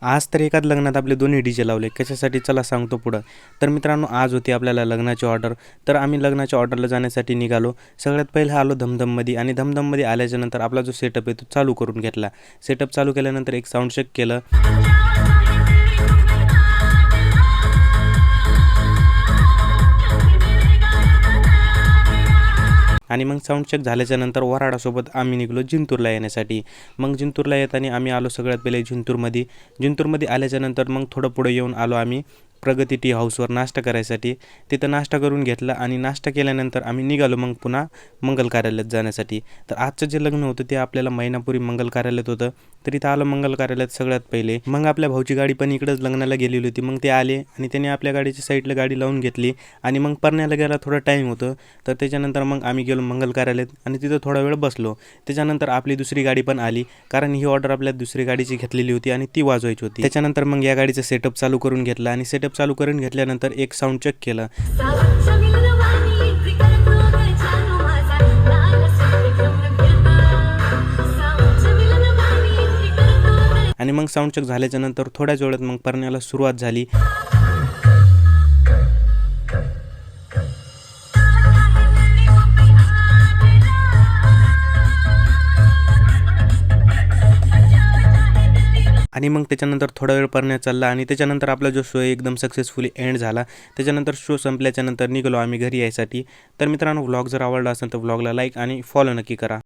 आज तर एकाच लग्नात आपले दोन्ही डीजे लावले. कशासाठी चला सांगतो पुढं. तर मित्रांनो, आज होती आपल्याला लग्नाची ऑर्डर. तर आम्ही लग्नाच्या ऑर्डरला जाण्यासाठी निघालो. सगळ्यात पहिले आलो धमधममध्ये आणि धमधममध्ये आल्याच्यानंतर आपला जो सेटअप आहे तो चालू करून घेतला. सेटअप चालू केल्यानंतर एक साऊंड चेक केलं. आणि मग साऊंड चेक झाल्याच्यानंतर वऱ्हाडासोबत आम्ही निघालो जिंतूरला येण्यासाठी. मग जिंतूरला येताना आम्ही आलो सगळ्यात पहिले जिंतूरमध्ये आल्याच्यानंतर मग थोडं पुढे येऊन आलो आम्ही प्रगती टी हाऊसवर नाश्ता करायसाठी. तिथं नाश्ता करून घेतला आणि नाश्ता केल्यानंतर आम्ही निघालो मग पुन्हा मंगल कार्यालयात जाण्यासाठी. तर आजचं जे लग्न होतं ते आपल्याला महिनापूर्वी मंगल कार्यालयात होतं. तर इथं आलं मंगल कार्यालयात सगळ्यात पहिले. मग आपल्या भाऊची गाडी पण इकडंच लग्नाला गेलेली होती. मग ते आले आणि त्यांनी आपल्या गाडीच्या साईडला गाडी लावून घेतली आणि मग परण्याला गेला थोडा टाईम होतं. तर त्याच्यानंतर मग आम्ही गेलो मंगल कार्यालयात आणि तिथं थोडा वेळ बसलो. त्याच्यानंतर आपली दुसरी गाडी पण आली, कारण ही ऑर्डर आपल्या दुसरी गाडीची घेतलेली होती आणि ती वाजवायची होती. त्याच्यानंतर मग या गाडीचं सेटअप चालू करून घेतला आणि सेटअप चालू करून घेतल्यानंतर एक साऊंड चेक केलं. आणि मग साऊंड चेक झाल्याच्यानंतर थोड्याच वेळात मग परण्याला सुरुवात झाली. आणि मग त्याच्यानंतर थोडा वेळ परण्या चालला आणि त्याच्यानंतर आपला जो शो एकदम सक्सेसफुली एंड झाला. त्याच्यानंतर शो संपल्याच्यानंतर निघालो आम्ही घरी यायसाठी. तर मित्रांनो, व्लॉग जर आवडला असेल तर व्लॉगला लाईक आणि फॉलो नक्की करा.